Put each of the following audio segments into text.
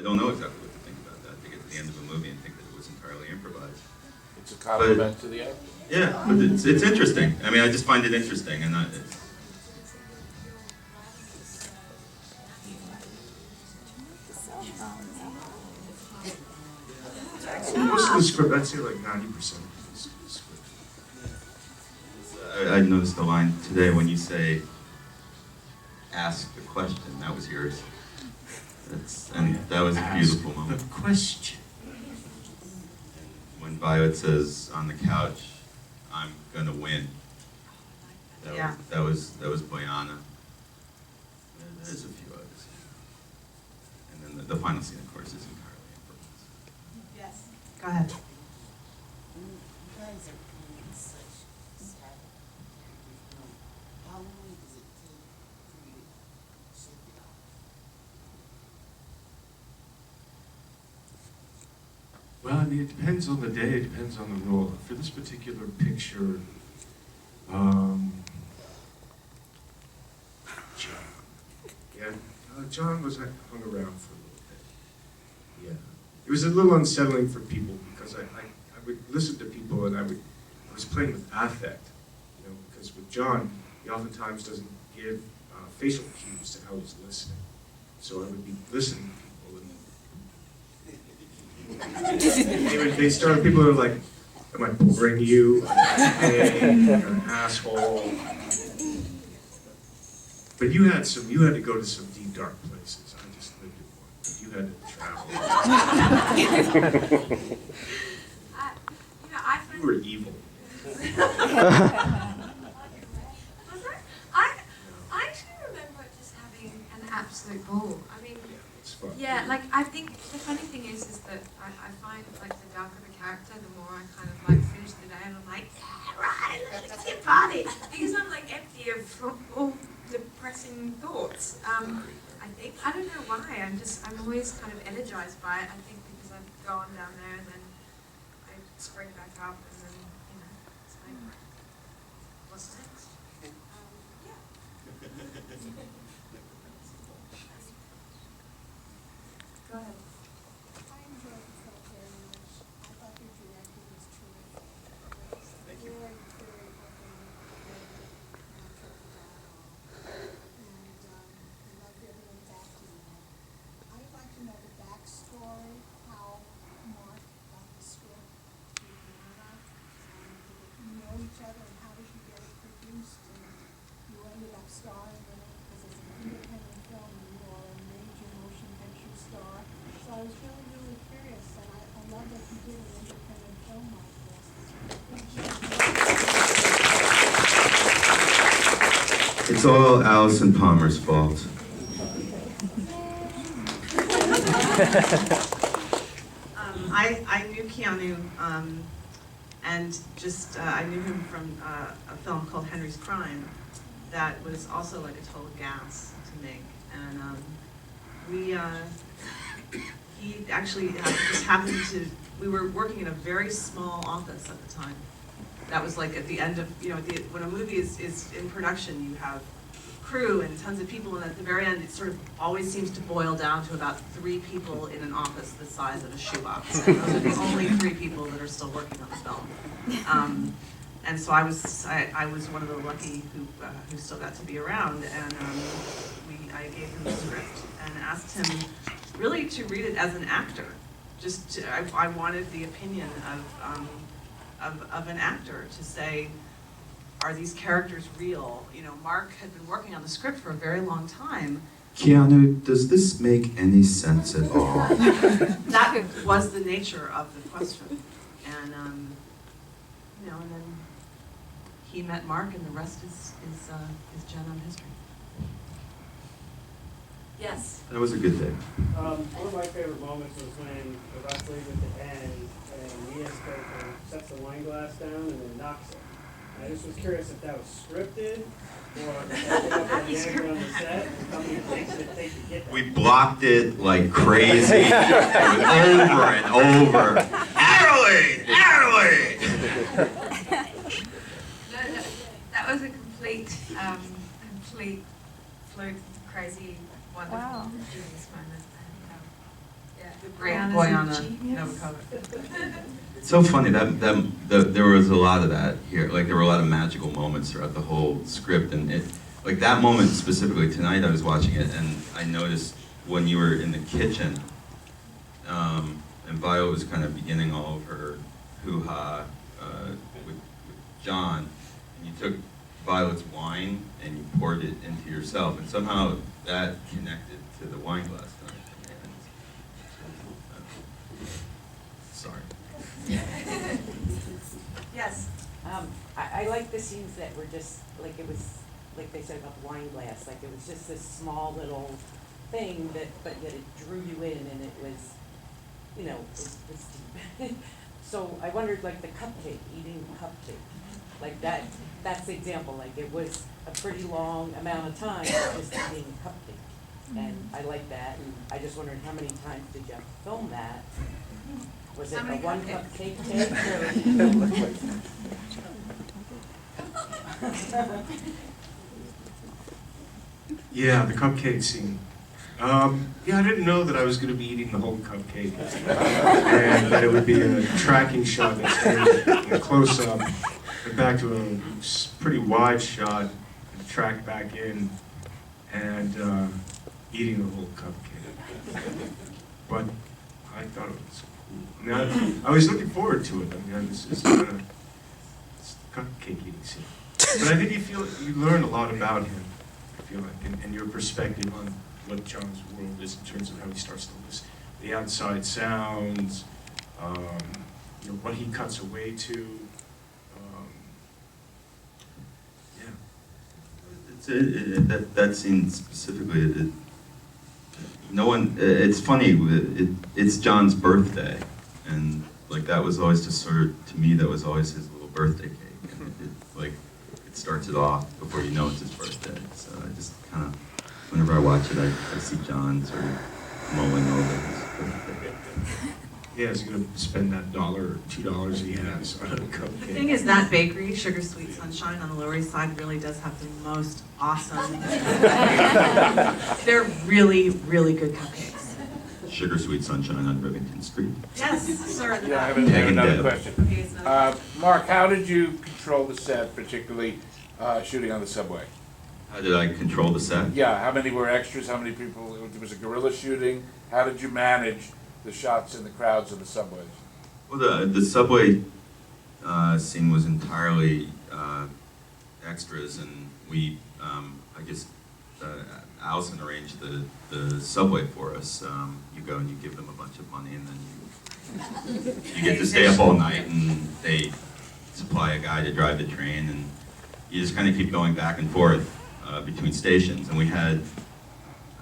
I don't know exactly what to think about that. They get to the end of a movie and think that it was entirely improvised. It's a compliment to the actor. Yeah, but it's interesting. I mean, I just find it interesting, and Most of the script, I'd say like 90% of the script. I noticed the line today when you say, "Ask the question." That was yours. That was a beautiful moment. The question. When Violet says on the couch, "I'm gonna win." That was Boyana. There's a few others. And then the final scene, of course, is entirely improvised. Yes. Go ahead. You guys are doing such savvy. How long does it take for you to shake it off? Well, I mean, it depends on the day, it depends on the role. For this particular picture, John. Yeah, John hung around for a little bit. Yeah. It was a little unsettling for people because I would listen to people and I was playing with affect, you know, because with John, he oftentimes doesn't give facial cues to how he's listening. So I would be listening to people and people are like, "Am I boring you? Hey, you're an asshole." But you had to go to some deep, dark places. I just lived in one. But you had to travel. You were evil. I actually remember just having an absolute ball. I mean, It's fun. yeah, like I think the funny thing is that I find like the darker the character, the more I kind of like finish the day and I'm like, yeah, right, let's get party. Because I'm like empty of all depressing thoughts. I don't know why. I'm always kind of energized by it. I think because I've gone down there and then I spring back up and then it's like, what's next? Yeah. Go ahead. I enjoyed the film very much. I thought your directing was terrific. Thank you. Very, very open, very natural dialogue. And I loved everyone's acting in it. I'd like to know the backstory, how Mark got the script with Keanu. Did you know each other and how did you get it produced? And you ended up starring in it because it's an independent film and you are a major motion picture star. So I was really, really curious, and I love that you did an independent film like this. It's all Alison Palmer's fault. I knew Keanu, and just I knew him from a film called Henry's Crime that was also like a total gas to make, and he actually just happened to. We were working in a very small office at the time. That was like at the end of when a movie is in production, you have crew and tons of people, and at the very end, it sort of always seems to boil down to about 3 people in an office the size of a shoebox. And those are the only 3 people that are still working on the film. And so I was one of the lucky who still got to be around, and I gave him the script and asked him really to read it as an actor. I wanted the opinion of an actor to say, are these characters real? You know, Mark had been working on the script for a very long time. Keanu, does this make any sense at all? That was the nature of the question, and and then he met Mark, and the rest is Jenna history. Yes. That was a good day. One of my favorite moments was when the wrestling at the end, and Mia's character sets the wine glass down and then knocks it. I just was curious if that was scripted, or if that was up on the anchor on the set, and the company thinks that they could get that. We blocked it like crazy, over and over. Adelaide! Adelaide! That was a complete fluke, crazy, wonderful, genius moment. And, The great Boyana Novakova. It's so funny there was a lot of that here. Like there were a lot of magical moments throughout the whole script, and it like that moment specifically tonight. I was watching it, and I noticed when you were in the kitchen, and Viola was kind of beginning all of her hoo-ha with John, and you took Violet's wine and you poured it into yourself, and somehow that connected to the wine glass tonight. Sorry. Yes. I like the scenes that were just, like it was, like they said about the wine glass, like it was just this small little thing that, but yet it drew you in and it was, you know, it was deep. So I wondered, like the cupcake, eating the cupcake, like that's the example, like it was a pretty long amount of time just eating a cupcake. And I like that, and I just wondered how many times did you film that? Was it a How many one cupcakes? cupcake take or? Yeah, the cupcake scene. Yeah, I didn't know that I was going to be eating the whole cupcake, and that it would be a tracking shot that's in a close-up, and back to a pretty wide shot, and track back in, and eating the whole cupcake. But I thought it was cool. I mean, I was looking forward to it. I mean, this is kind of cupcake eating scene. But I think you learn a lot about him. I feel like, and your perspective on what John's world is in terms of how he starts to listen, the outside sounds, you know, what he cuts away to. Yeah. That scene specifically, no one. It's funny. It's John's birthday, and like that was always just sort of, to me, that was always his little birthday cake, and it starts it off before you know it's his birthday. So I just kind of, whenever I watch it, I see John sort of mulling over his birthday. Yeah, he's gonna spend that $1 or $2 he has on a The cupcake. thing is, that bakery, Sugar Sweet Sunshine on the Lower East Side, really does have the most awesome. They're really, really good cupcakes. Sugar Sweet Sunshine on Rivington Street. Yes, sir. in the Yeah, I back. have another Deb. question. Okay, it's another Mark, how did you control the set, particularly shooting on the subway? How did I control the set? Yeah, how many were extras, how many people, was it guerrilla shooting? How did you manage the shots in the crowds of the subways? Well, the subway scene was entirely extras, and we, I guess, Allison arranged the subway for us. You go and you give them a bunch of money, and then you get to stay up all night, and they supply a guy to drive the train, and you just kind of keep going back and forth between stations. And we had,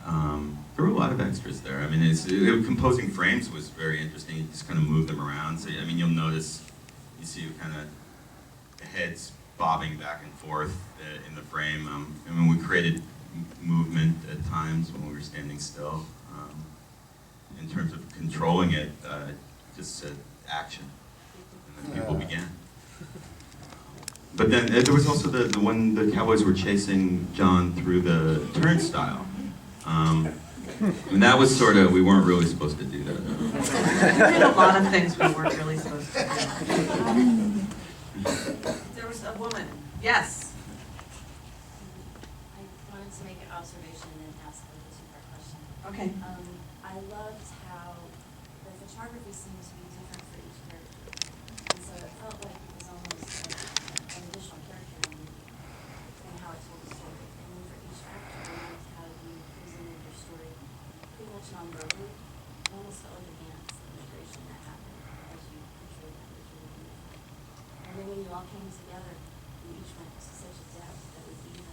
there were a lot of extras there. I mean, composing frames was very interesting. You just kind of move them around. So, I mean, you'll notice, you see kind of the heads bobbing back and forth in the frame. I mean, we created movement at times when we were standing still. In terms of controlling it, just said action, and then people began. But then there was also the when the Cowboys were chasing John through the turnstile. And that was sort of, we weren't really supposed to do that. We did a lot of things we weren't really supposed to do. There was a woman, yes. I wanted to make an observation and ask a two-part question. Okay. I loved how the photography seemed to be different for each character. And so it felt like it was almost like an additional character in the movie and how it told the story. And then for each actor, I liked how you presented your story pretty much non-verbally. It almost felt like a dance, the integration that happened as you portrayed that, which was really beautiful. And then when you all came together, you each went to such a depth that was even